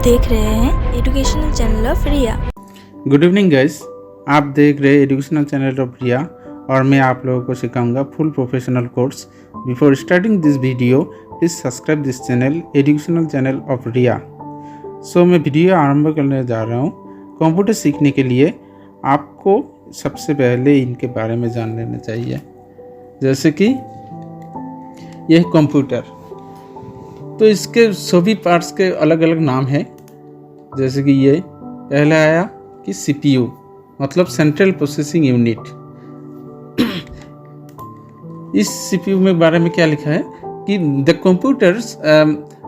देख रहे हैं educational channel of Riya. Good evening guys, आप देख रहे हैं एजुकेशनल चैनल ऑफ रिया और मैं आप लोगों को सिखाऊंगा full professional course. Before starting this video please subscribe this channel educational channel of Riya. So मैं वीडियो आरंभ करने जा रहा हूँ। कंप्यूटर सीखने के लिए आपको सबसे पहले इनके बारे में जान लेना चाहिए। जैसे कि यह कंप्यूटर, तो इसके सभी पार्ट्स के अलग अलग नाम हैं। जैसे कि ये पहला आया कि CPU मतलब सेंट्रल प्रोसेसिंग यूनिट। इस CPU में बारे में क्या लिखा है कि the computers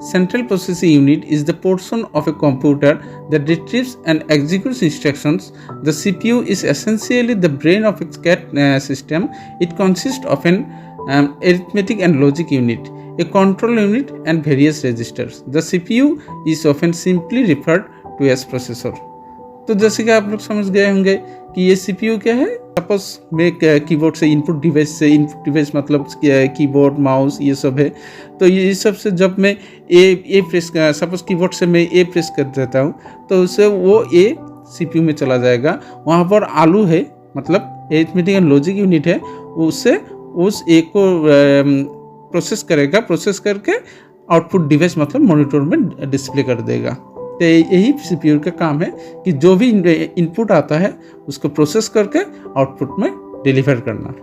central processing unit is the portion of a computer that retrieves and executes instructions. The CPU is essentially the brain of its CAD system. It consists of an arithmetic and logic unit, a control unit and various registers. The CPU is often simply referred to as processor. तो जैसे कि आप लोग समझ गए होंगे कि ये CPU क्या है। सपोज मैं कीबोर्ड से इनपुट डिवाइस मतलब कीबोर्ड माउस ये सब है। तो ये सब से जब मैं ए प्रेस सपोज कीबोर्ड से मैं ए प्रेस कर देता हूँ तो उससे वो ए CPU में चला जाएगा। वहाँ पर आलू है मतलब अरिथमेटिक एंड लॉजिक यूनिट है, उससे उस ए को प्रोसेस करेगा, प्रोसेस करके आउटपुट डिवाइस मतलब मॉनिटर में डिस्प्ले कर देगा। तो यही CPU का काम है कि जो भी इनपुट आता है उसको प्रोसेस करके आउटपुट में डिलीवर करना।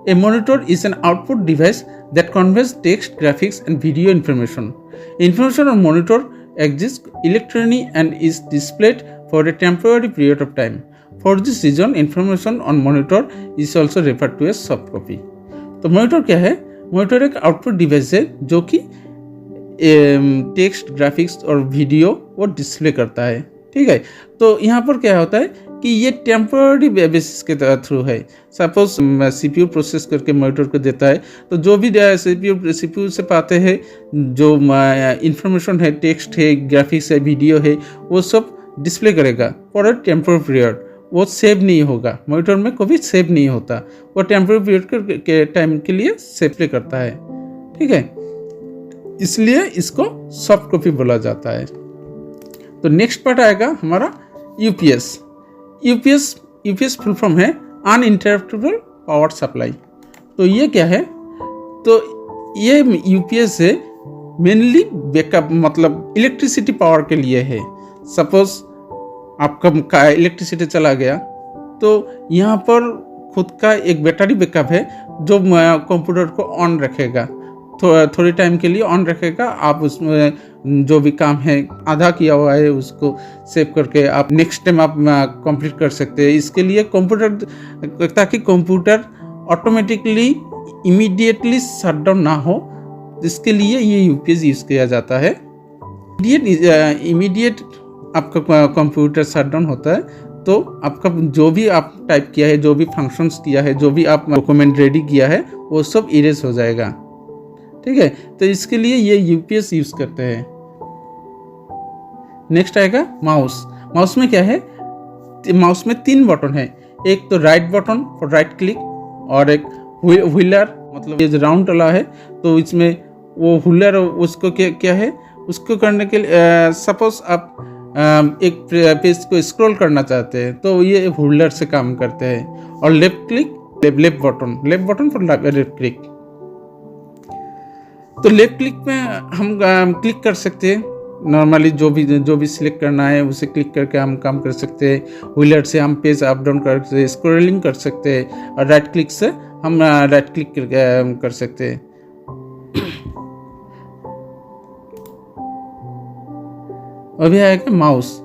A monitor is an output device that conveys text, graphics and video information. Information on monitor exists electronically and is displayed for a temporary period of time. For this reason, information on monitor is also referred to as soft copy. तो monitor क्या है? Monitor एक output device है जो कि text, graphics और video वो display करता है। ठीक है, तो यहाँ पर क्या होता है कि ये टेम्पररी बेसिस के थ्रू है। सपोज CPU प्रोसेस करके मॉनिटर को देता है, तो जो भी CPU से पाते हैं जो इंफॉर्मेशन है, टेक्स्ट है, ग्राफिक्स है, वीडियो है, वो सब डिस्प्ले करेगा फॉर अ टेम्पररी पीरियड। वो सेव नहीं होगा, मॉनिटर में कभी सेव नहीं होता, वो टेम्पररी पीरियड के टाइम के लिए सेव प्ले करता है। ठीक है, इसलिए इसको सॉफ्ट कॉपी बोला जाता है। तो नेक्स्ट पार्ट आएगा हमारा यूपीएस फुल फॉर्म है अनइंटरप्टेबल पावर सप्लाई। तो ये क्या है? तो ये यूपीएस है मेनली बैकअप मतलब इलेक्ट्रिसिटी पावर के लिए है। सपोज आपका इलेक्ट्रिसिटी चला गया तो यहाँ पर खुद का एक बैटरी बैकअप है जो कंप्यूटर को ऑन रखेगा, थोड़ी टाइम के लिए ऑन रखेगा। आप उसमें जो भी काम है आधा किया हुआ है उसको सेव करके आप नेक्स्ट टाइम आप कंप्लीट कर सकते हैं। इसके लिए कंप्यूटर, ताकि computer automatically immediately shut down ना हो, इसके लिए ये यूपीएस यूज़ किया जाता है। इमीडिएट आपका कंप्यूटर शट डाउन होता है तो आपका जो भी आप टाइप किया है, जो भी फंक्शंस किया है, जो भी आप डॉक्यूमेंट रेडी किया है वो सब इरेज हो जाएगा। ठीक है, तो इसके लिए ये यूपीएस यूज़ करते हैं। नेक्स्ट आएगा माउस में क्या है? माउस में 3 बटन है। एक तो right button for right click और एक व्हीलर मतलब ये जो राउंड वाला है, तो इसमें वो व्हीलर उसको क्या है? उसको करने के लिए सपोज आप एक पेज को स्क्रॉल करना चाहते हैं तो ये व्हीलर से काम करते हैं। और left button for left click. तो लेफ्ट क्लिक में हम क्लिक कर सकते हैं, नॉर्मली जो भी सिलेक्ट करना है उसे क्लिक करके हम काम कर सकते हैं। व्हीलर से हम पेज अप डाउन कर सकते हैं, स्क्रॉलिंग कर सकते हैं, और राइट क्लिक से हम राइट क्लिक कर सकते हैं। अभी आएगा माउस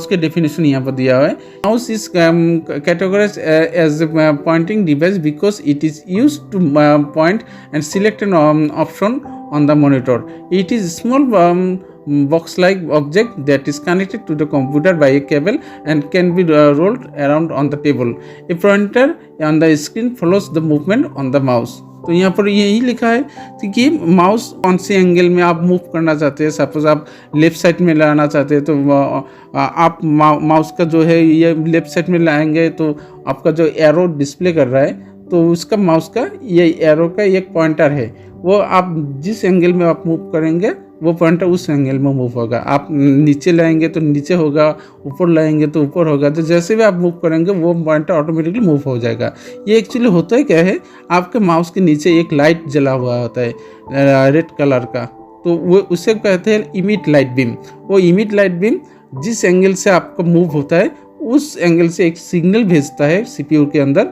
के डेफिनेशन यहाँ पर दिया हुआ है। Mouse is categorised as a pointing device because it is used to point and select an option on the monitor. It is a small box-like object that is connected to the computer by a cable and can be rolled around on the table. A pointer on the screen follows the movement on the mouse. तो यहाँ पर यही लिखा है कि mouse कौन से angle में आप मूव करना चाहते हैं। सपोज आप लेफ़्ट साइड में लाना चाहते हैं तो आप माउस का जो है ये लेफ़्ट साइड में लाएंगे तो आपका जो एरो डिस्प्ले कर रहा है तो उसका माउस का ये एरो का एक पॉइंटर है, वो आप जिस एंगल में आप मूव करेंगे वो पॉइंटर उस एंगल में मूव होगा। आप नीचे लाएंगे तो नीचे होगा, ऊपर लाएंगे तो ऊपर होगा। तो जैसे भी आप मूव करेंगे वो पॉइंटर ऑटोमेटिकली मूव हो जाएगा। ये एक्चुअली होता है क्या है, आपके माउस के नीचे एक लाइट जला हुआ होता है रेड कलर का, तो वो उसे कहते हैं इमिट लाइट बीम। वो इमिट लाइट बीम जिस एंगल से आपका मूव होता है उस एंगल से एक सिग्नल भेजता है सीपीयू के अंदर।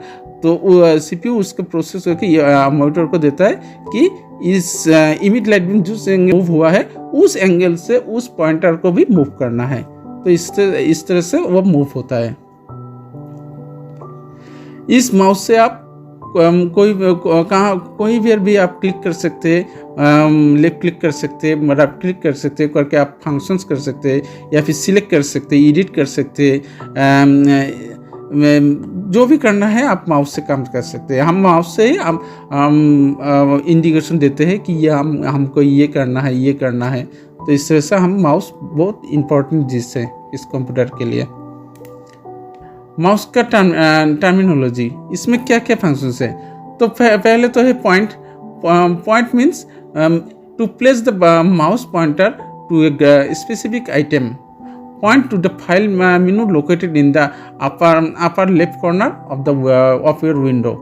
तो सीपीयू उसका प्रोसेस करके मॉनिटर को देता है कि इस इमिट लाइट बीम जिस एंगल मूव हुआ है उस एंगल से उस पॉइंटर को भी मूव करना है। तो इस तरह से वो मूव होता है। इस माउस से आप कोई भी आप क्लिक कर सकते हैं, लेफ्ट क्लिक कर सकते हैं, राइट क्लिक कर सकते हैं, करके आप फंक्शंस कर सकते हैं या फिर सिलेक्ट कर सकते हैं, एडिट कर सकते हैं। जो भी करना है आप माउस से काम कर सकते हैं। हम माउस से ही हम इंडिकेशन देते हैं कि ये हमको ये करना है, ये करना है। तो इस तरह से हम माउस बहुत इम्पोर्टेंट चीज़ है इस कंप्यूटर के लिए। माउस का टर्मिनोलॉजी, इसमें क्या क्या फंक्शंस है। तो पहले तो है point. Point means to place the mouse pointer to a specific item. Point to the file menu located in the upper left corner of your window।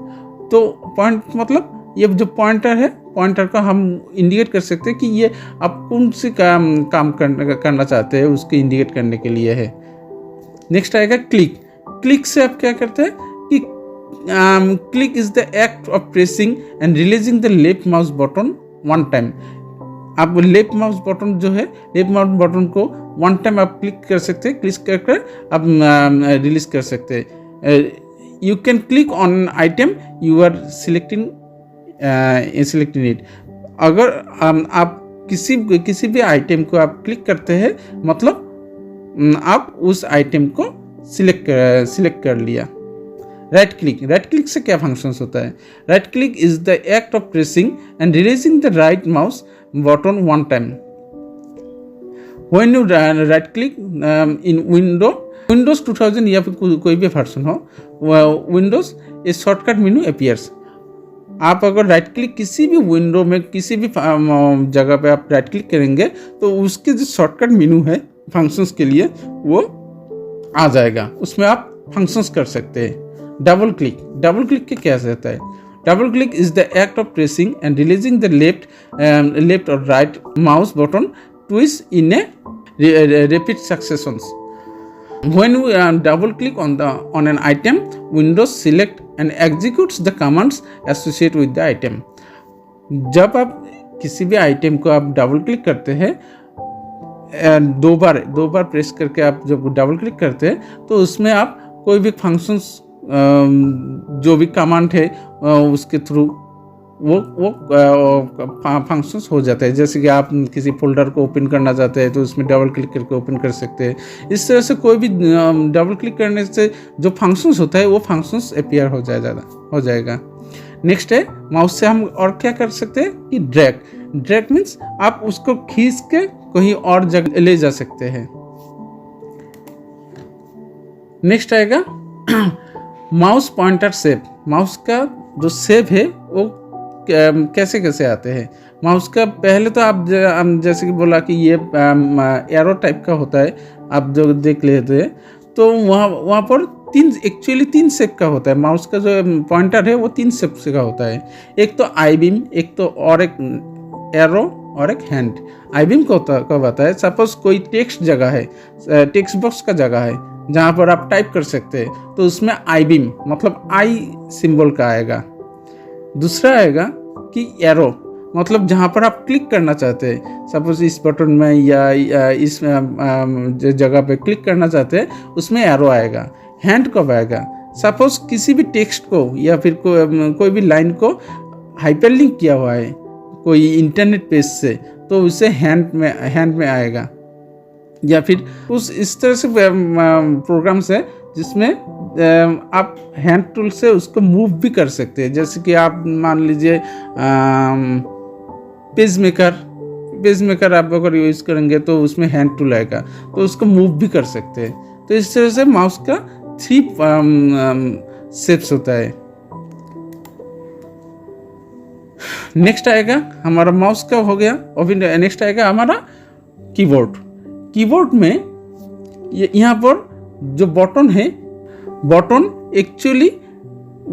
तो पॉइंट मतलब ये जो पॉइंटर है, पॉइंटर का हम इंडिकेट कर सकते हैं कि ये आप कौन सी काम करना चाहते हैं, उसके इंडिकेट करने के लिए है। नेक्स्ट आएगा क्लिक। क्लिक से आप क्या करते हैं कि click is the act of pressing and releasing the left mouse button one time. आप लेफ्ट माउस बटन जो है, लेफ्ट माउस बटन को वन टाइम आप क्लिक कर सकते हैं, क्लिक कर आप रिलीज कर सकते हैं। You can click on item you are selecting it. अगर आप किसी भी आइटम को आप क्लिक करते हैं मतलब आप उस आइटम को सिलेक्ट कर लिया। राइट क्लिक से क्या फंक्शंस होता है। Right click is the act of pressing and releasing the right mouse button one time। When you right click in Windows 2000 या फिर कोई भी वर्जन हो Windows, ए शॉर्टकट मेनू appears। आप अगर राइट क्लिक किसी भी विंडो में किसी भी जगह पे आप राइट क्लिक करेंगे तो उसके जो शॉर्टकट मेनू है फंक्शंस के लिए वो आ जाएगा, उसमें आप फंक्शंस कर सकते हैं। डबल क्लिक के क्या रहता है। Double click is the act of pressing and releasing the left or right mouse button twice in a repeat successions। When we double click on an item, Windows select and executes the commands associated with the item। जब आप किसी भी item को आप double click करते हैं, दो बार press करके आप जब डबल क्लिक करते हैं तो उसमें आप कोई भी फंक्शंस जो भी कमांड है उसके थ्रू वो फंक्शंस हो जाता है। जैसे कि आप किसी फोल्डर को ओपन करना चाहते हैं तो उसमें डबल क्लिक करके ओपन कर सकते हैं। इस तरह से कोई भी डबल क्लिक करने से जो फंक्शंस होता है वो फंक्शंस अपीयर हो जाएगा। नेक्स्ट है माउस से हम और क्या कर सकते हैं कि ड्रैग मीन्स आप उसको खींच के कहीं और जगह ले जा सकते हैं। नेक्स्ट आएगा माउस पॉइंटर शेप। माउस का जो शेप है वो कैसे आते हैं। माउस का पहले तो आप जैसे कि बोला कि ये एरो टाइप का होता है, आप जो देख लेते हैं तो वहाँ पर तीन शेप का होता है। माउस का जो पॉइंटर है वो 3 शेप का होता है। एक तो आई बीम, एक तो और एक एरो और एक हैंड। आई बीम कब आता है, सपोज कोई टेक्स्ट जगह है, टेक्स्ट बॉक्स का जगह है जहाँ पर आप टाइप कर सकते हैं तो उसमें आई बीम मतलब आई सिंबल का आएगा। दूसरा आएगा कि एरो मतलब जहाँ पर आप क्लिक करना चाहते हैं, सपोज इस बटन में या इस जगह पे क्लिक करना चाहते हैं उसमें एरो आएगा। हैंड कब आएगा, सपोज किसी भी टेक्स्ट को या फिर कोई भी लाइन को हाइपरलिंक किया हुआ है कोई इंटरनेट पेज से तो उसे हैंड में आएगा। या फिर इस तरह से प्रोग्राम्स है जिसमें आप हैंड टूल से उसको मूव भी कर सकते हैं। जैसे कि आप मान लीजिए पेज मेकर आप अगर यूज़ करेंगे तो उसमें हैंड टूल आएगा तो उसको मूव भी कर सकते हैं। तो इस तरह से माउस का 3 शेप्स होता है। नेक्स्ट आएगा हमारा माउस का हो गया, और फिर नेक्स्ट आएगा हमारा कीबोर्ड। कीबोर्ड में यहाँ पर जो बटन है, बटन एक्चुअली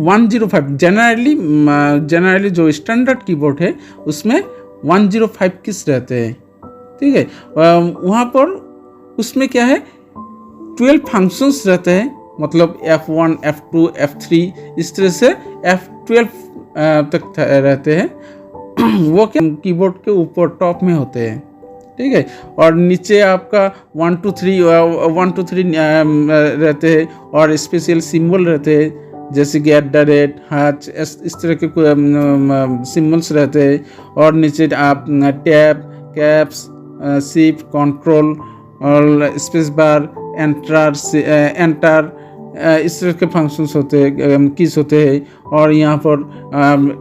105 जनरली जो स्टैंडर्ड कीबोर्ड है उसमें 105 कीज रहते हैं, ठीक है। वहाँ पर उसमें क्या है 12 फंक्शंस रहते हैं, मतलब F1, F2, F3 इस तरह से F12 तक रहते हैं। वो क्या कीबोर्ड के ऊपर टॉप में होते हैं, ठीक है। और नीचे आपका 1 2 3 रहते हैं, और स्पेशल सिंबल रहते हैं जैसे कि @ हाच इस तरह के सिम्बल्स रहते हैं। और नीचे आप टैब, कैप्स, शिफ्ट, कंट्रोल और स्पेस बार, एंटर इस तरह के फंक्शंस होते हैं, कीज होते हैं। और यहाँ पर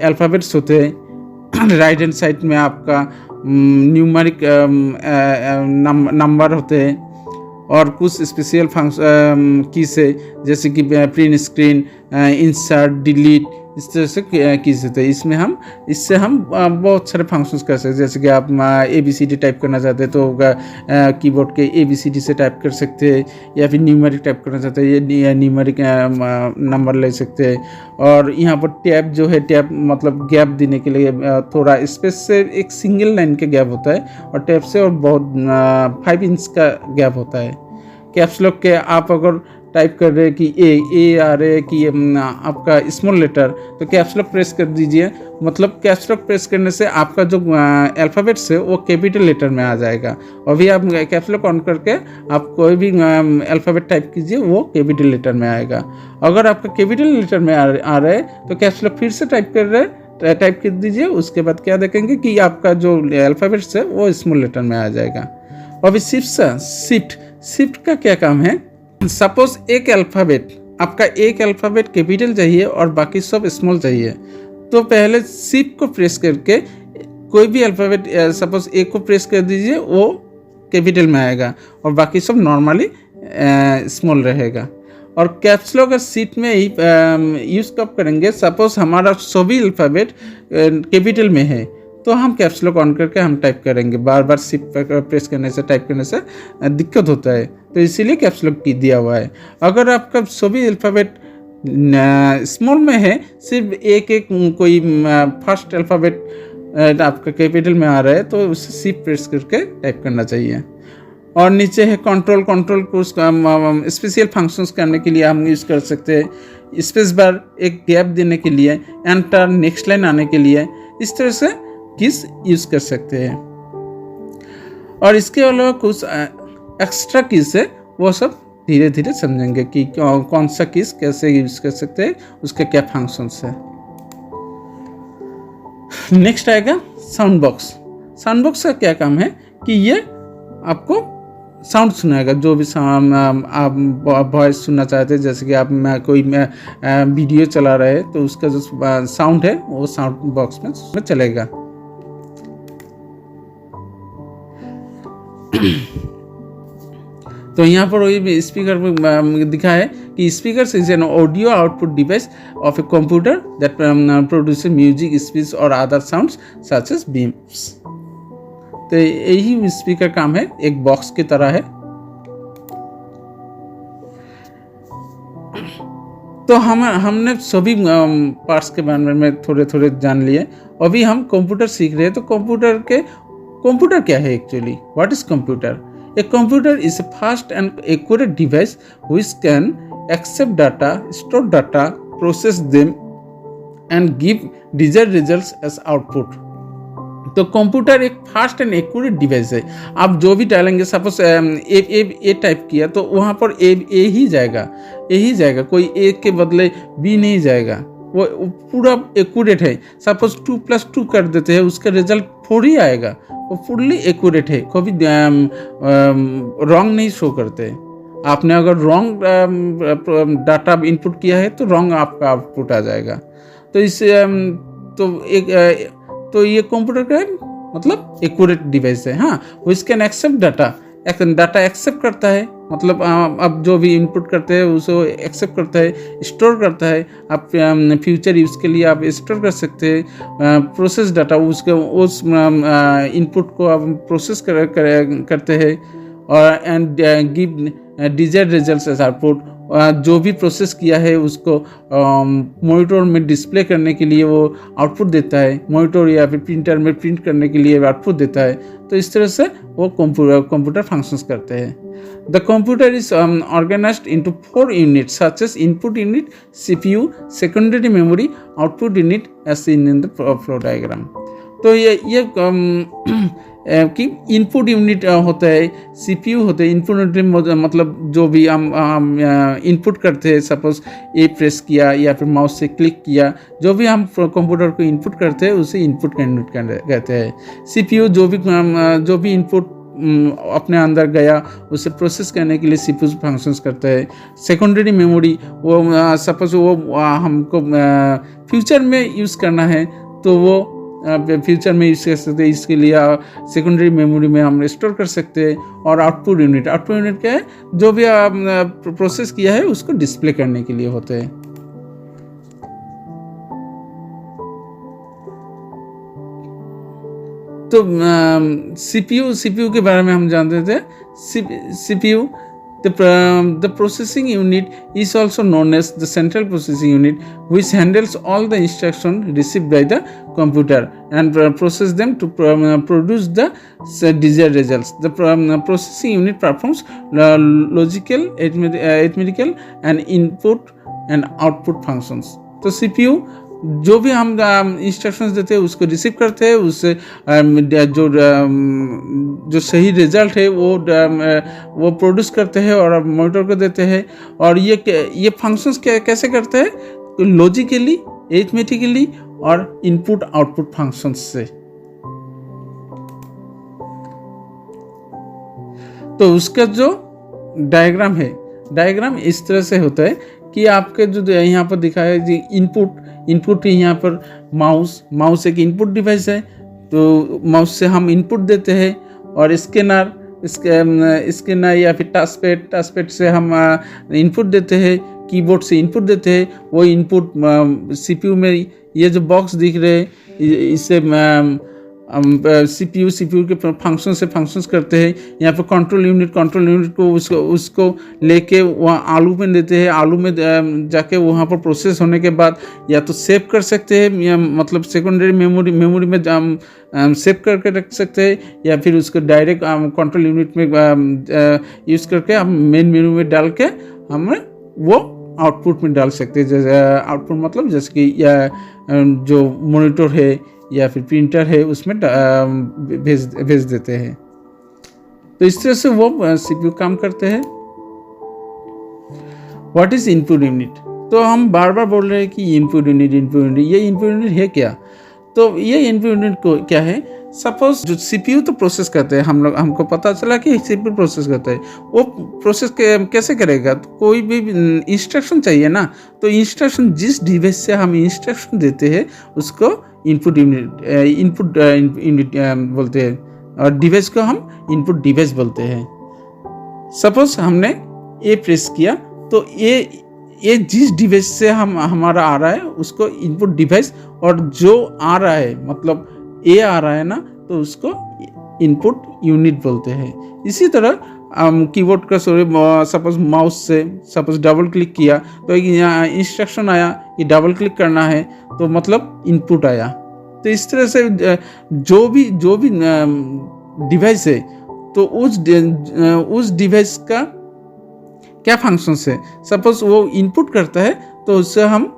अल्फ़ाबेट्स होते हैं। राइट हैंड साइड में आपका न्यूमेरिक नंबर होते हैं, और कुछ स्पेशल कीज है जैसे कि प्रिंट स्क्रीन, इंसर्ट, डिलीट इस तरह से कीज होते हैं। इससे हम बहुत सारे फंक्शंस कर सकते हैं, जैसे कि आप ABCD टाइप करना चाहते हैं तो कीबोर्ड के ABCD से टाइप कर सकते हैं, या फिर न्यूमेरिक टाइप करना चाहते हैं ये न्यूमेरिक नंबर ले सकते हैं। और यहाँ पर टैब जो है, टैब मतलब गैप देने के लिए थोड़ा स्पेस से एक सिंगल लाइन का गैप होता है, और टैब से और बहुत 5 इंच का गैप होता है। कैप्स लॉक के आप अगर टाइप कर रहे हैं कि ए आ रहे हैं कि आपका स्मॉल लेटर, तो कैप्स लॉक प्रेस कर दीजिए। मतलब कैप्स लॉक प्रेस करने से आपका जो अल्फ़ाबेट्स है वो कैपिटल लेटर में आ जाएगा। और भी आप कैप्स लॉक ऑन करके आप कोई भी अल्फ़ाबेट टाइप कीजिए, वो कैपिटल लेटर में आएगा। अगर आपका कैपिटल लेटर में आ रहा है तो कैप्स लॉक फिर से टाइप कर दीजिए। उसके बाद क्या देखेंगे कि आपका जो अल्फ़ाबेट्स है वो स्मॉल लेटर में आ जाएगा। और भी शिफ्ट का क्या काम है, सपोज आपका एक अल्फ़ाबेट कैपिटल चाहिए और बाकी सब स्मॉल चाहिए, तो पहले शिफ्ट को प्रेस करके कोई भी अल्फ़ाबेट सपोज एक को प्रेस कर दीजिए, वो कैपिटल में आएगा और बाकी सब नॉर्मली स्मॉल रहेगा। और कैप्स लॉक और शिफ्ट में ही यूज़ कब करेंगे, सपोज हमारा सभी अल्फ़ाबेट कैपिटल में है तो हम कैप्स लॉक ऑन करके हम टाइप करेंगे। बार बार शिफ्ट प्रेस करने से टाइप करने से दिक्कत होता है, तो इसीलिए कैप्स लॉक की दिया हुआ है। अगर आपका सभी अल्फ़ाबेट स्मॉल में है, सिर्फ एक कोई फर्स्ट अल्फ़ाबेट आपका कैपिटल में आ रहा है, तो उसे शिफ्ट प्रेस करके टाइप करना चाहिए। और नीचे है कंट्रोल को स्पेशल फंक्शंस करने के लिए हम यूज़ कर सकते हैं। स्पेस बार एक गैप देने के लिए, एंटर नेक्स्ट लाइन आने के लिए, इस तरह से कीज यूज़ कर सकते हैं। और इसके अलावा कुछ एक्स्ट्रा कीज है, वो सब धीरे धीरे समझेंगे कि कौन सा कीज कैसे यूज़ कर सकते हैं, उसके क्या फंक्शंस है। नेक्स्ट आएगा साउंड बॉक्स का क्या काम है कि ये आपको साउंड सुनाएगा, जो भी आप वॉइस सुनना चाहते हैं। जैसे कि आप कोई वीडियो चला रहे हैं तो उसका जो साउंड है वो साउंड बॉक्स में चलेगा। तो यहाँ पर वही स्पीकर में दिखा है कि speaker is an audio output device of a computer that produces music, speech और other sounds such as beams. तो यही स्पीकर काम है, एक बॉक्स की तरह है। तो हमने सभी पार्ट्स के बारे में थोड़े थोड़े जान लिए। अभी हम कंप्यूटर सीख रहे हैं, तो कंप्यूटर क्या है actually, what is computer? A computer is a fast and accurate device which can accept data, store data, process them, and give desired results as output. तो कंप्यूटर एक फास्ट एंड एक्यूरेट डिवाइस है। आप जो भी डालेंगे, suppose ए type किया तो वहाँ पर ए ही जाएगा, कोई ए के बदले बी नहीं जाएगा, वो पूरा एक्यूरेट है। सपोज 2+2 कर देते हैं, उसका रिजल्ट 4 ही आएगा, वो फुल्ली एक्यूरेट है, कभी रॉन्ग नहीं शो करते। आपने अगर रॉन्ग डाटा इनपुट किया है तो रॉन्ग आपका आउटपुट आ जाएगा। तो इससे तो ये कंप्यूटर का मतलब एक्यूरेट डिवाइस है। हाँ, विच कैन एक्सेप्ट डाटा, एक डाटा एक्सेप्ट करता है, मतलब आप जो भी इनपुट करते हैं उसको एक्सेप्ट करता है, स्टोर करता है। आप फ्यूचर यूज़ के लिए आप स्टोर कर सकते हैं प्रोसेस डाटा, उसके उस इनपुट को आप प्रोसेस करते हैं और and give desired results as output. जो भी प्रोसेस किया है उसको मॉनिटर में डिस्प्ले करने के लिए वो आउटपुट देता है, मॉनिटर या फिर प्रिंटर में प्रिंट करने के लिए आउटपुट देता है। तो इस तरह से वो कंप्यूटर फंक्शंस करते हैं। The computer is organised into 4 units such as input unit, CPU, secondary memory, output unit as seen in the flow diagram. तो ये कि इनपुट यूनिट होता है, CPU होता है। इनपुट यूनिट मतलब जो भी हम इनपुट करते हैं, सपोज ए प्रेस किया या फिर माउस से क्लिक किया, जो भी हम कंप्यूटर को इनपुट करते हैं उसे इनपुट यूनिट कहते हैं। CPU जो भी इनपुट अपने अंदर गया उसे प्रोसेस करने के लिए CPU फंक्शंस करता है। सेकेंडरी मेमोरी वो सपोज वो हमको फ्यूचर में यूज़ करना है तो वो फ्यूचर में यूज़ कर सकते हैं, इसके लिए सेकेंडरी मेमोरी में हम स्टोर कर सकते हैं। और आउटपुट यूनिट क्या है, जो भी प्रोसेस किया है उसको डिस्प्ले करने के लिए होते हैं। तो CPU के बारे में हम जानते थे। CPU the processing unit is also known as the central processing unit, which handles all the instructions received by the computer and process them to produce the desired results. The processing unit performs logical, arithmetical and input and output functions. तो CPU जो भी हम instructions देते हैं उसको receive करते हैं, उससे जो सही रिजल्ट है वो प्रोड्यूस करते हैं और मॉनिटर को देते हैं। और ये फंक्शंस कैसे करते हैं, लॉजिकली, अरिथमेटिकली और इनपुट आउटपुट फंक्शंस से। तो उसका जो डायग्राम इस तरह से होता है कि आपके जो यहाँ पर दिखाया है इनपुट यहाँ पर माउस एक इनपुट डिवाइस है। तो माउस से हम इनपुट देते हैं और स्कैनर या फिर टच पैड से हम इनपुट देते हैं, कीबोर्ड से इनपुट देते हैं। वो इनपुट CPU में ये जो बॉक्स दिख रहे हैं इससे CPU के फंक्शंस करते हैं। यहाँ पर कंट्रोल यूनिट को उसको लेके वहाँ आलू में देते हैं। आलू में जाके वहाँ पर प्रोसेस होने के बाद या तो सेव कर सकते हैं, या मतलब सेकेंडरी मेमोरी में सेव करके रख सकते हैं, या फिर उसको डायरेक्ट कंट्रोल यूनिट में यूज़ करके हम मेन मेनू में डाल के हम वो आउटपुट में डाल सकते हैं। जैसे आउटपुट मतलब जैसे कि जो मॉनिटर है या फिर प्रिंटर है उसमें भेज देते हैं। तो इस तरह से वो CPU काम करते हैं। What is input unit? तो हम बार बार बोल रहे हैं कि इनपुट यूनिट। ये इनपुट यूनिट है क्या? तो ये इनपुट यूनिट को क्या है, सपोज जो CPU तो प्रोसेस करते हैं, हमको पता चला कि CPU प्रोसेस करता है। वो प्रोसेस कैसे करेगा? तो कोई भी इंस्ट्रक्शन चाहिए ना, तो इंस्ट्रक्शन जिस डिवाइस से हम इंस्ट्रक्शन देते हैं उसको इनपुट यूनिट बोलते हैं, और डिवाइस को हम इनपुट डिवाइस बोलते हैं। सपोज हमने ए प्रेस किया तो ये जिस डिवाइस से हमारा आ रहा है उसको इनपुट डिवाइस, और जो आ रहा है मतलब ए आ रहा है ना तो उसको इनपुट यूनिट बोलते हैं। इसी तरह कीबोर्ड का सपोज माउस से सपोज डबल क्लिक किया तो यहाँ इंस्ट्रक्शन आया कि डबल क्लिक करना है, तो मतलब इनपुट आया। तो इस तरह से जो भी डिवाइस है तो उस डिवाइस का क्या फंक्शंस है। सपोज वो इनपुट करता है तो उससे हम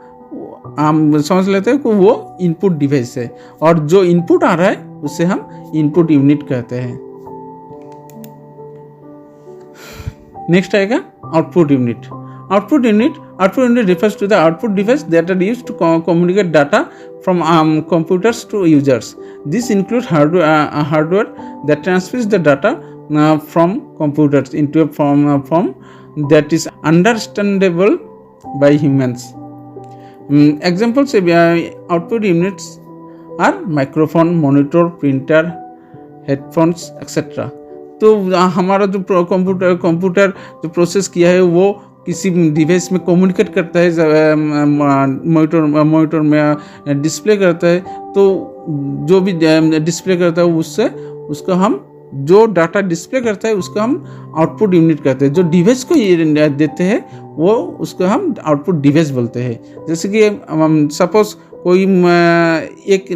समझ लेते हैं कि वो इनपुट डिवाइस है, और जो इनपुट आ रहा है उसे हम इनपुट यूनिट कहते हैं। नेक्स्ट आएगा output unit. Output unit refers to the output device that are used to communicate data from computers to users. This includes hardware that transfers the data from computers into a form that is understandable by humans. Examples of output units are microphone, monitor, printer, headphones, etc. तो हमारा जो computer जो process किया है वो किसी device में communicate करता है, मॉनिटर में डिस्प्ले करता है, तो जो भी डिस्प्ले करता है उससे उसको हम जो डाटा डिस्प्ले करता है उसको हम आउटपुट यूनिट कहते हैं। जो डिवाइस को ये देते हैं वो उसको हम आउटपुट डिवाइस बोलते हैं। जैसे कि सपोज कोई एक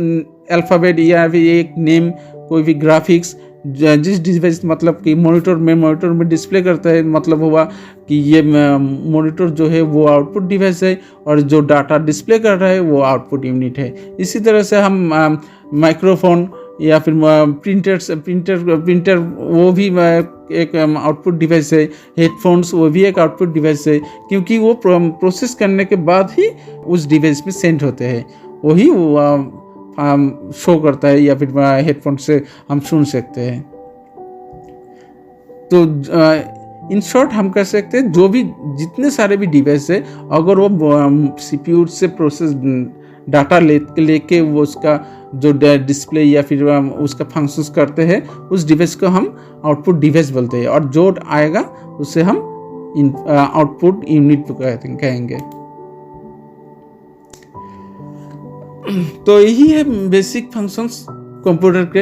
अल्फ़ाबेट या फिर एक नेम, कोई भी ग्राफिक्स जिस डिवाइस मतलब कि मॉनिटर में डिस्प्ले करता है, मतलब हुआ कि ये मॉनिटर जो है वो आउटपुट डिवाइस है और जो डाटा डिस्प्ले कर रहा है वो आउटपुट यूनिट है। इसी तरह से हम माइक्रोफोन या फिर प्रिंटर वो भी एक आउटपुट डिवाइस है। हेडफोन्स वो भी एक आउटपुट डिवाइस है, क्योंकि वो प्रोसेस करने के बाद ही उस डिवाइस में सेंड होते हैं, वही शो करता है या फिर हेडफोन से हम सुन सकते हैं। तो इन शॉर्ट हम कह सकते हैं जो भी जितने सारे भी डिवाइस है, अगर वो सीपीयू से प्रोसेस डाटा लेके वो उसका जो डिस्प्ले या फिर उसका फंक्शंस करते हैं, उस डिवाइस को हम आउटपुट डिवाइस बोलते हैं, और जो आएगा उसे हम आउटपुट यूनिट कहेंगे। तो यही है बेसिक फंक्शंस कंप्यूटर के।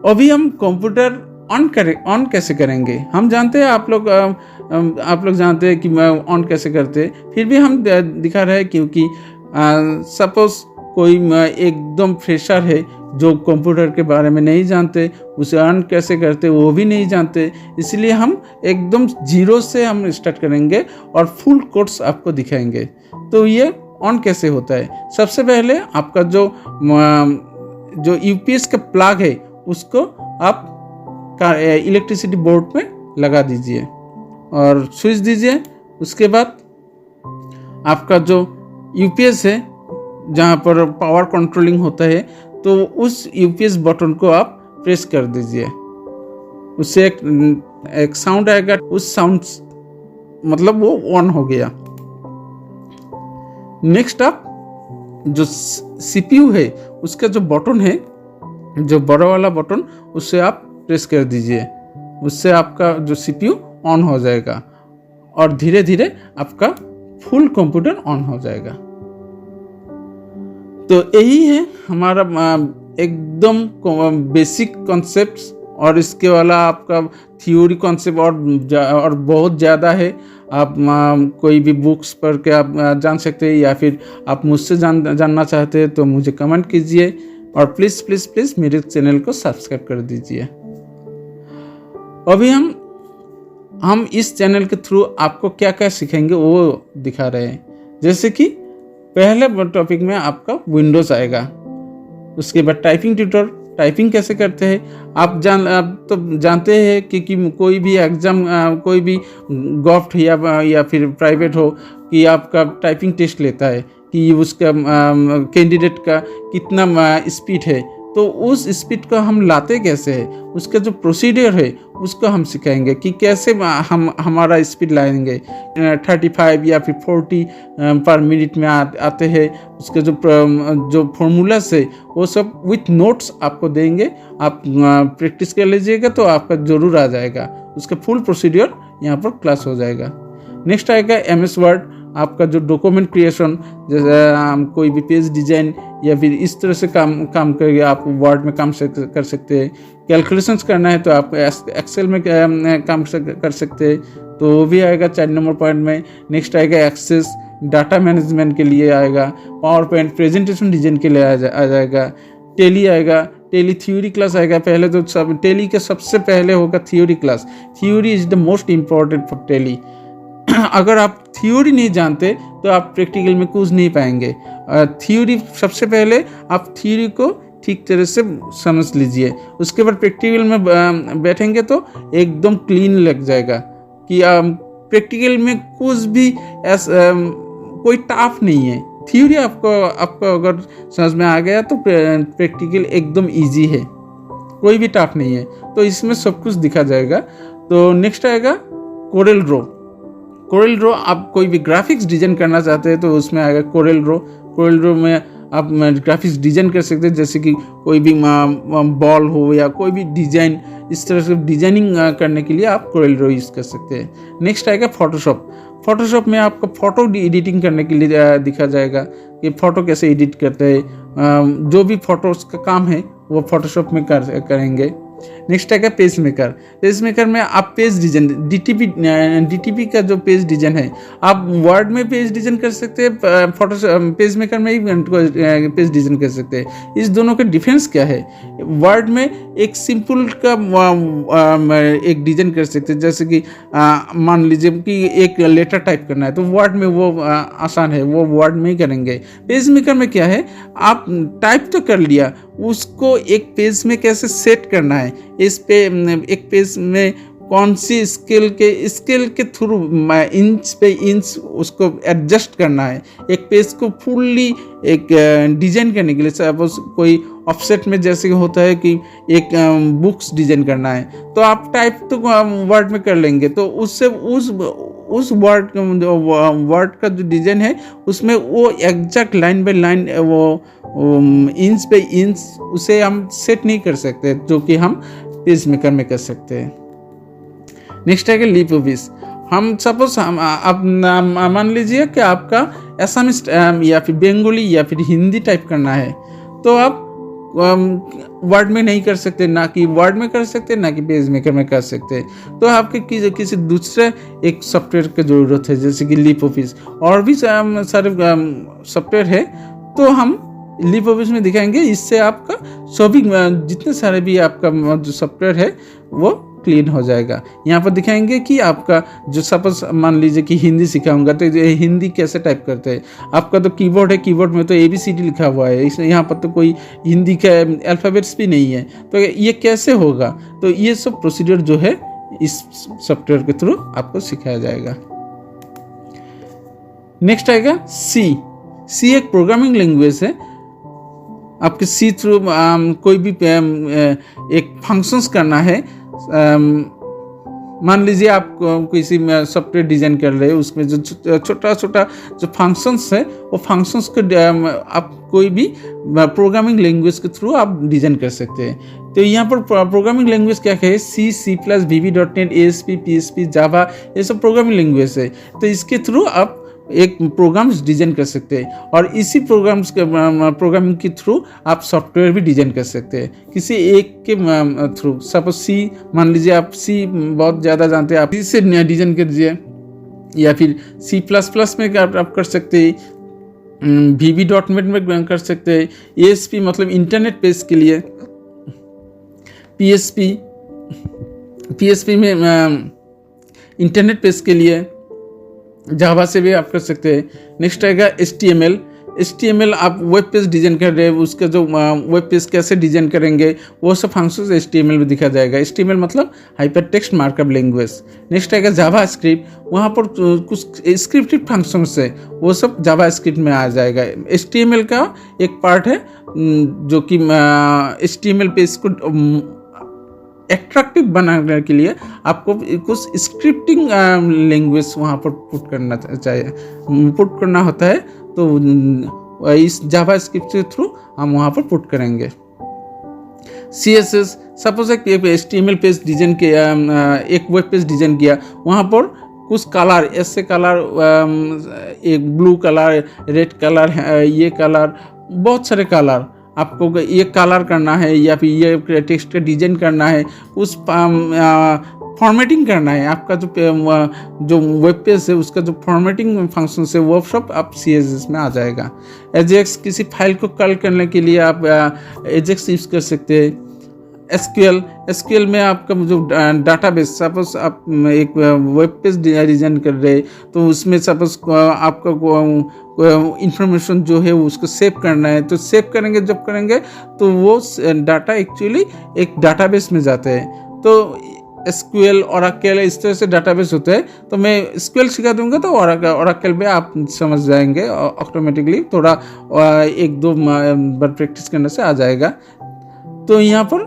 अभी हम कंप्यूटर ऑन कैसे करेंगे। हम जानते हैं, आप लोग जानते हैं कि ऑन कैसे करते हैं, फिर भी हम दिखा रहे हैं, क्योंकि सपोज कोई एकदम फ्रेशर है जो कंप्यूटर के बारे में नहीं जानते, उसे ऑन कैसे करते वो भी नहीं जानते, इसलिए हम एकदम जीरो से हम स्टार्ट करेंगे और फुल कोर्स आपको दिखाएंगे। तो ये ऑन कैसे होता है। सबसे पहले आपका जो यूपीएस का प्लग है उसको आप इलेक्ट्रिसिटी बोर्ड में लगा दीजिए और स्विच दीजिए। उसके बाद आपका जो यूपीएस है जहाँ पर पावर कंट्रोलिंग होता है, तो उस यूपीएस बटन को आप प्रेस कर दीजिए। उससे एक साउंड आएगा, उस साउंड मतलब वो ऑन हो गया। नेक्स्ट आप जो सीपीयू है उसका जो बटन है, जो बड़ा वाला बटन, उससे आप प्रेस कर दीजिए। उससे आपका जो सीपीयू ऑन हो जाएगा और धीरे धीरे आपका फुल कंप्यूटर ऑन हो जाएगा। तो यही है हमारा एकदम बेसिक कॉन्सेप्ट्स, और इसके वाला आपका थ्योरी कॉन्सेप्ट और बहुत ज़्यादा है। आप कोई भी बुक्स पढ़ के आप जान सकते हैं, या फिर आप मुझसे जानना चाहते हैं तो मुझे कमेंट कीजिए, और प्लीज़ प्लीज़ प्लीज़ मेरे चैनल को सब्सक्राइब कर दीजिए। अभी हम इस चैनल के थ्रू आपको क्या क्या सिखाएंगे वो दिखा रहे हैं। जैसे कि पहले टॉपिक में आपका विंडोज़ आएगा, उसके बाद टाइपिंग ट्यूटर, टाइपिंग कैसे करते हैं। आप तो जानते हैं कि कोई भी एग्ज़ाम, कोई भी गवर्नमेंट या फिर प्राइवेट हो, कि आपका टाइपिंग टेस्ट लेता है कि उसका कैंडिडेट का कितना स्पीड है। तो उस स्पीड को हम लाते कैसे हैं, उसका जो प्रोसीजर है उसको हम सिखाएंगे कि कैसे हम हमारा स्पीड लाएंगे। 35 या फिर 40 पर मिनट में आते हैं। उसके जो फॉर्मूलास है वो सब विथ नोट्स आपको देंगे। आप प्रैक्टिस कर लीजिएगा तो आपका ज़रूर आ जाएगा। उसका फुल प्रोसीजर यहाँ पर क्लास हो जाएगा। नेक्स्ट आएगा MS वर्ड, आपका जो डॉक्यूमेंट क्रिएशन, जैसे कोई भी पेज डिजाइन या फिर इस तरह से काम करके आप वर्ड में काम कर सकते हैं। कैलकुलेशंस करना है तो आप एक्सेल में काम कर सकते हैं, तो वो भी आएगा 4 नंबर पॉइंट में। नेक्स्ट आएगा एक्सेस, डाटा मैनेजमेंट के लिए आएगा। पावर पॉइंट प्रेजेंटेशन डिजाइन के लिए आ जाएगा। टेली आएगा, टेली थ्योरी क्लास आएगा। पहले तो टेली के सबसे पहले होगा theory class. Theory is the most important for Tally. अगर आप थ्योरी नहीं जानते तो आप प्रैक्टिकल में कुछ नहीं पाएंगे। थ्योरी सबसे पहले आप थ्योरी को ठीक तरह से समझ लीजिए, उसके बाद प्रैक्टिकल में बैठेंगे तो एकदम क्लीन लग जाएगा कि प्रैक्टिकल में कुछ भी कोई टफ नहीं है। थ्योरी आपको अगर समझ में आ गया तो प्रैक्टिकल एकदम इजी है, कोई भी टफ नहीं है। तो इसमें सब कुछ दिखा जाएगा। तो नेक्स्ट आएगा कोरेल ड्रॉ। कोरेल ड्रॉ, आप कोई भी ग्राफिक्स डिजाइन करना चाहते हैं तो उसमें आएगा कोरेल ड्रॉ। कोरेल ड्रॉ में आप ग्राफिक्स डिजाइन कर सकते हैं, जैसे कि कोई भी बॉल हो या कोई भी डिजाइन, इस तरह से डिजाइनिंग करने के लिए आप कोरेल ड्रॉ यूज़ कर सकते हैं। नेक्स्ट आएगा फोटोशॉप। फोटोशॉप में आपको फ़ोटो एडिटिंग करने के लिए दिखा जाएगा कि फ़ोटो कैसे एडिट करते हैं। जो भी फ़ोटोज़ का काम है वो फोटोशॉप में करेंगे। नेक्स्ट आएगा पेज मेकर। पेज मेकर में आप पेज डिजाइन, डीटीपी का जो पेज डिजाइन है, आप वर्ड में पेज डिजाइन कर सकते हैं, पेज मेकर में ही पेज डिजाइन कर सकते हैं। इस दोनों का डिफरेंस क्या है? वर्ड में एक सिंपल का एक डिजाइन कर सकते हैं, जैसे कि मान लीजिए कि एक लेटर टाइप करना है तो वर्ड में वो आसान है, वो वर्ड में ही करेंगे। पेज मेकर में क्या है, आप टाइप तो कर लिया, उसको एक पेज में कैसे सेट करना है, इस पे एक पेज में कौन सी स्केल के थ्रू इंच पे इंच उसको एडजस्ट करना है। एक पेज को फुल्ली एक डिजाइन करने के लिए, सपोज कोई ऑफसेट में जैसे होता है कि एक बुक्स डिजाइन करना है, तो आप टाइप तो वर्ड में कर लेंगे, तो उससे उस वर्ड का जो डिजाइन है उसमें वो एग्जैक्ट लाइन बाय लाइन वो इंच पे इंच उसे हम सेट नहीं कर सकते, जो कि हम पेज मेकर में कर सकते हैं। नेक्स्ट है लिप ऑफिस। हम सपोज आप मान लीजिए कि आपका असमिस या फिर बंगाली या फिर हिंदी टाइप करना है, तो आप वर्ड में नहीं कर सकते, ना कि वर्ड में कर सकते, ना कि पेज मेकर में कर सकते, तो आपके किसी दूसरे एक सॉफ्टवेयर की ज़रूरत है, जैसे कि लिप ऑफिस। और भी सारे सॉफ्टवेयर है, तो हम लिप ऑफिस में दिखाएंगे। इससे आपका सभी जितने सारे भी आपका जो सॉफ्टवेयर है वो क्लीन हो जाएगा। यहाँ पर दिखाएंगे कि आपका जो सपोज मान लीजिए कि हिंदी सिखाऊंगा तो हिंदी कैसे टाइप करते हैं। आपका तो कीबोर्ड है, कीबोर्ड में तो ABCD लिखा हुआ है, यहाँ पर तो कोई हिंदी का अल्फ़ाबेट्स भी नहीं है, तो ये कैसे होगा? तो ये सब प्रोसीजर जो है इस सॉफ्टवेयर के थ्रू आपको सिखाया जाएगा। नेक्स्ट आएगा सी एक प्रोग्रामिंग लैंग्वेज है। आपके सी थ्रू कोई भी एक फंक्शंस करना है। मान लीजिए आप किसी सॉफ्टवेयर डिजाइन कर रहे हैं, उसमें जो छोटा छोटा जो फंक्शंस है वो फंक्शंस को आप कोई भी प्रोग्रामिंग लैंग्वेज के थ्रू आप डिजाइन कर सकते हैं। तो यहाँ पर प्रोग्रामिंग लैंग्वेज क्या है? C++, VB.NET, ASP, PHP, जावा, ये सब प्रोग्रामिंग लैंग्वेज है। तो इसके थ्रू आप एक प्रोग्राम्स डिजाइन कर सकते हैं, और इसी प्रोग्रामिंग के थ्रू आप सॉफ्टवेयर भी डिजाइन कर सकते हैं किसी एक के थ्रू। सपोज सी मान लीजिए, आप सी बहुत ज़्यादा जानते हैं, आप इसे डिजाइन कर दीजिए, या फिर C++ में आप कर सकते हैं, VB.NET में कर सकते हैं, ASP मतलब इंटरनेट पेज के लिए, PHP में इंटरनेट पेज के लिए, जावा से भी आप कर सकते हैं। नेक्स्ट आएगा HTML। आप वेब पेज डिजाइन कर रहे हैं, उसका जो वेब पेज कैसे डिजाइन करेंगे वो सब फंक्शंस HTML में दिखा जाएगा। HTML मतलब hyper text markup language. Next आएगा जावा स्क्रिप्ट। वहाँ पर कुछ स्क्रिप्टेड फंक्शंस है, वो सब जावा स्क्रिप्ट में आ जाएगा। HTML का एक पार्ट है जो कि HTML पेज को एट्रैक्टिव बनाने के लिए आपको कुछ स्क्रिप्टिंग लैंग्वेज वहाँ पर पुट करना होता है, तो इस जावा स्क्रिप्ट के थ्रू हम वहाँ पर पुट करेंगे। CSS, सपोज एक HTML पेज डिजाइन किया, एक वेब पेज डिजाइन किया, वहाँ पर कुछ कलर, ऐसे कलर, एक ब्लू कलर, रेड कलर, ये कलर, बहुत सारे कलर आपको ये कलर करना है, या फिर ये टेक्स्ट का डिजाइन करना है, उस फॉर्मेटिंग करना है। आपका जो वेब पेज है उसका जो फॉर्मेटिंग फंक्शन है वो सब आप CSS में आ जाएगा। एजेक्स, किसी फाइल को कॉल करने के लिए आप एजेक्स यूज़ कर सकते हैं। SQL में आपका जो डाटाबेस, सपोज आप एक वेब पेज डिजाइन कर रहे हैं, तो उसमें सपोज आपका इंफॉर्मेशन जो है उसको सेव करना है, तो सेव करेंगे जब करेंगे तो वो डाटा एक्चुअली एक डाटाबेस में जाता है। तो SQL, Oracle, इस तरह से डाटाबेस होते हैं। तो मैं SQL सिखा दूंगा तो Oracle में आप समझ जाएंगे ऑटोमेटिकली, थोड़ा 1-2 बार प्रैक्टिस करने से आ जाएगा। तो यहाँ पर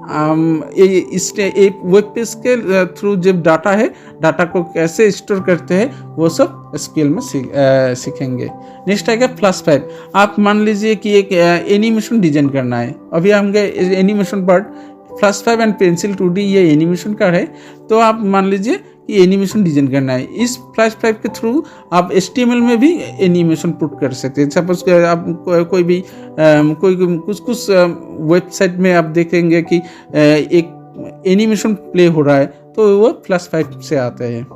ये वेब पेज के थ्रू जब डाटा है, डाटा को कैसे स्टोर करते हैं वो सब एसक्यूएल में सीखेंगे। नेक्स्ट आएगा प्लस 5। आप मान लीजिए कि एक एनिमेशन डिजाइन करना है, अभी हम गए animation part plus 5 and pencil 2D ये एनिमेशन का है, तो आप मान लीजिए कि एनिमेशन डिजाइन करना है। इस प्लस 5 के थ्रू आप HTML में भी एनिमेशन पुट कर सकते हैं। सपोज आप कोई भी कुछ वेबसाइट में आप देखेंगे कि एक एनिमेशन प्ले हो रहा है, तो वो प्लस 5 से आता है।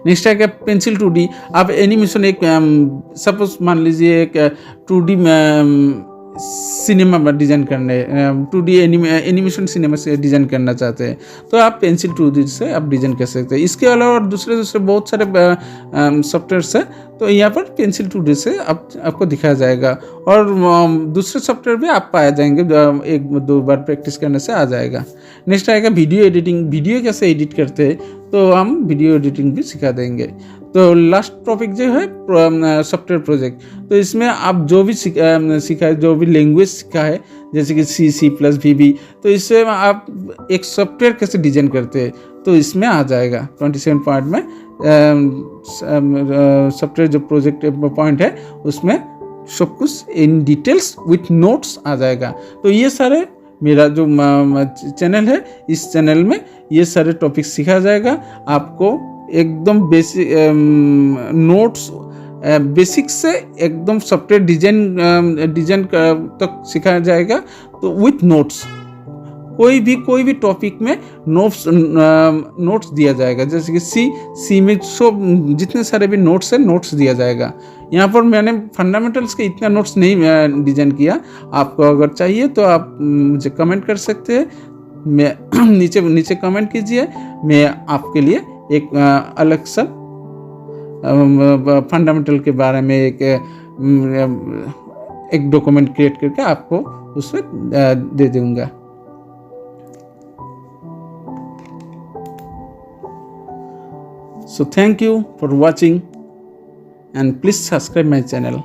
नेक्स्ट है पेंसिल 2D। आप एनिमेशन एक सपोज मान लीजिए एक 2D सिनेमा डिज़ाइन करने 2D एनिमेशन सिनेमा से डिज़ाइन करना चाहते हैं, तो आप पेंसिल 2D से आप डिज़ाइन कर सकते हैं। इसके अलावा दूसरे बहुत सारे सॉफ्टवेयर्स हैं, तो यहाँ पर पेंसिल 2D से आपको दिखाया जाएगा, और दूसरे सॉफ्टवेयर भी आप पाया जाएंगे, 1-2 बार प्रैक्टिस करने से आ जाएगा। नेक्स्ट आएगा वीडियो एडिटिंग। वीडियो कैसे एडिट करते हैं, तो हम वीडियो एडिटिंग भी सिखा देंगे। तो लास्ट टॉपिक जो है सॉफ्टवेयर प्रोजेक्ट, तो इसमें आप जो भी सीखा है, जो भी लैंग्वेज सीखा है, जैसे कि C++, तो इससे आप एक सॉफ्टवेयर कैसे डिजाइन करते हैं, तो इसमें आ जाएगा 27 पॉइंट में। सॉफ्टवेयर जो प्रोजेक्ट पॉइंट है उसमें सब कुछ इन डिटेल्स विथ नोट्स आ जाएगा। तो ये सारे मेरा जो चैनल है, इस चैनल में ये सारे टॉपिक सिखा जाएगा आपको, एकदम बेसिक नोट्स बेसिक से एकदम सॉफ्टवेयर डिजाइन तक सिखाया जाएगा। तो विथ नोट्स कोई भी टॉपिक में नोट्स दिया जाएगा, जैसे कि सी में सब जितने सारे भी नोट्स है, नोट्स दिया जाएगा। यहाँ पर मैंने फंडामेंटल्स के इतना नोट्स नहीं डिजाइन किया, आपको अगर चाहिए तो आप मुझे कमेंट कर सकते हैं, मैं नीचे कमेंट कीजिए, मैं आपके लिए एक अलग सा फंडामेंटल के बारे में एक डॉक्यूमेंट क्रिएट करके आपको उसमें दे दूंगा। So thank you for watching and please subscribe my channel.